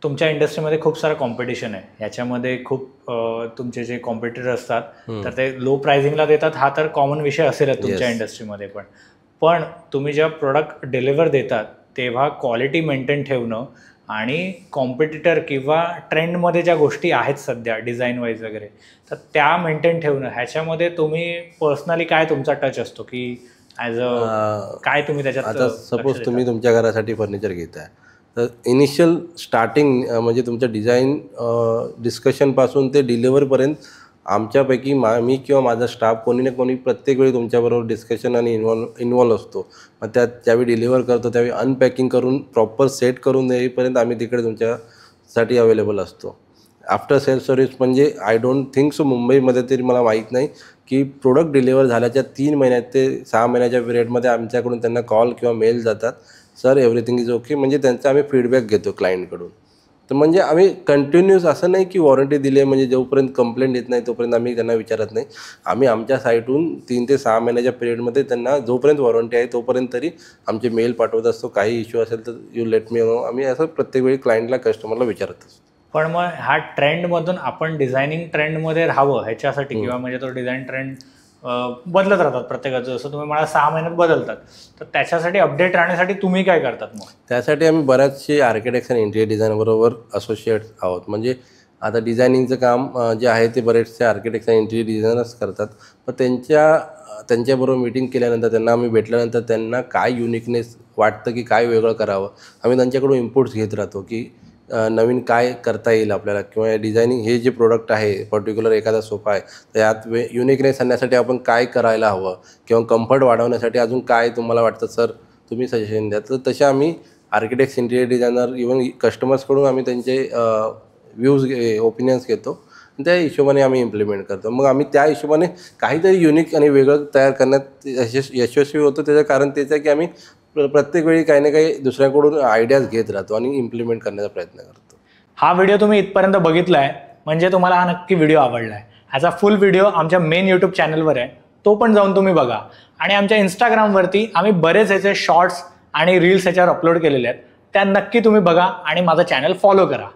तुमच्या इंडस्ट्रीमध्ये खूप सारं कॉम्पिटिशन आहे, याच्यामध्ये खूप तुमचे जे कॉम्पिटिटर असतात तर ते लो प्राइसिंगला देतात, हा तर कॉमन विषय असेलच तुमच्या इंडस्ट्रीमध्ये. पण तुम्ही जेव्हा प्रोडक्ट डिलिव्हर देतात तेव्हा क्वालिटी मेंटेन ठेवणं आणि कॉम्पिटिटर किंवा ट्रेंडमध्ये ज्या गोष्टी आहेत सध्या डिझाईन वाईज वगैरे, तर त्या मेंटेन ठेवणं, ह्याच्यामध्ये तुम्ही पर्सनली काय तुमचा टच असतो की ॲज अ काय तुम्ही त्याच्यात? आता सपोज तुम्ही तुमच्या घरासाठी फर्निचर घेताय, तर इनिशियल स्टार्टिंग म्हणजे तुमच्या डिझाईन डिस्कशनपासून ते डिलिव्हरपर्यंत आमच्यापैकी मी किंवा माझा स्टाफ कोणी ना कोणी प्रत्येक वेळी तुमच्याबरोबर डिस्कशन आणि इन्व्हॉल्व असतो. मग ज्यावेळी डिलिव्हर करतो त्यावेळी अनपॅकिंग करून प्रॉपर सेट करून देईपर्यंत आम्ही तिकडे तुमच्यासाठी अवेलेबल असतो. आफ्टर सेल सर्व्हिस म्हणजे आय डोंट थिंक सो मुंबईमध्ये तरी मला माहीत नाही की प्रोडक्ट डिलिव्हर झाल्याच्या 3 महिन्यात ते 6 महिन्याच्या पिरियडमध्ये आमच्याकडून त्यांना कॉल किंवा मेल जातात, सर एव्हरीथिंग इज ओके. म्हणजे त्यांचा आम्ही फीडबॅक घेतो क्लायंटकडून. तर म्हणजे आम्ही कंटिन्यूस असं नाही की वॉरंटी दिली आहे म्हणजे जोपर्यंत कंप्लेंट येत नाही तोपर्यंत आम्ही त्यांना विचारत नाही. आम्ही आमच्या साईटहून 3 ते 6 महिन्याच्या पिरियडमध्ये त्यांना जोपर्यंत वॉरंटी आहे तोपर्यंत तरी आमचे मेल पाठवत असतो. काही इश्यू असेल तर यू लेट मी नो. आम्ही असं प्रत्येक वेळी क्लायंटला कस्टमरला विचारत असतो. पण मग ह्या ट्रेंडमधून आपण डिझायनिंग ट्रेंडमध्ये राहावं ह्याच्यासाठी किंवा म्हणजे तो डिझाईन ट्रेंड बदलत राहतात प्रत्येकाचं, जसं तुम्ही मला 6 महिन्यात बदलतात, तर त्याच्यासाठी अपडेट राहण्यासाठी तुम्ही काय करतात? मग त्यासाठी आम्ही बऱ्याचशे आर्किटेक्ट्स आणि इंटिरियर डिझायनबरोबर असोसिएट्स आहोत. म्हणजे आता डिझायनिंगचं काम जे आहे ते बरेचसे आर्किटेक्ट्स आणि इंटिरियर डिझायनर्स करतात. मग त्यांच्याबरोबर मीटिंग केल्यानंतर त्यांना आम्ही भेटल्यानंतर त्यांना काय युनिकनेस वाटतं की काय वेगळं करावं, आम्ही त्यांच्याकडून इनपुट्स घेत राहतो की नवीन काय करता येईल आपल्याला, किंवा डिझायनिंग हे जे प्रोडक्ट आहे पर्टिक्युलर एखादा सोफा आहे तर यात युनिकनेस आणण्यासाठी आपण काय करायला हवं, किंवा कम्फर्ट वाढवण्यासाठी अजून काय तुम्हाला वाटतं सर तुम्ही सजेशन द्या. तर तसे आम्ही आर्किटेक्ट्स, इंटिरियर डिझायनर, इव्हन कस्टमर्सकडून आम्ही त्यांचे व्ह्यूज ओपिनियन्स घेतो. त्या हिशोबाने आम्ही इम्प्लिमेंट करतो. मग आम्ही त्या हिशोबाने काहीतरी युनिक आणि वेगळं तयार करण्यात यशस्वी होतो. त्याचं कारण तेच आहे की आम्ही प्रत्येक वेळी काही ना काही दुसऱ्याकडून आयडियाज घेत राहतो आणि इम्प्लिमेंट करण्याचा प्रयत्न करतो. हा व्हिडिओ तुम्ही इथपर्यंत बघितलाय म्हणजे तुम्हाला हा नक्की व्हिडिओ आवडलाय. ह्याचा फुल व्हिडिओ आमच्या मेन यूट्यूब चॅनलवर आहे, तो पण जाऊन तुम्ही बघा. आणि आमच्या इंस्टाग्रामवरती आम्ही बरेच ह्याचे शॉर्ट्स आणि रील्स ह्याच्यावर अपलोड केलेले आहेत, त्या नक्की तुम्ही बघा आणि माझं चॅनल फॉलो करा.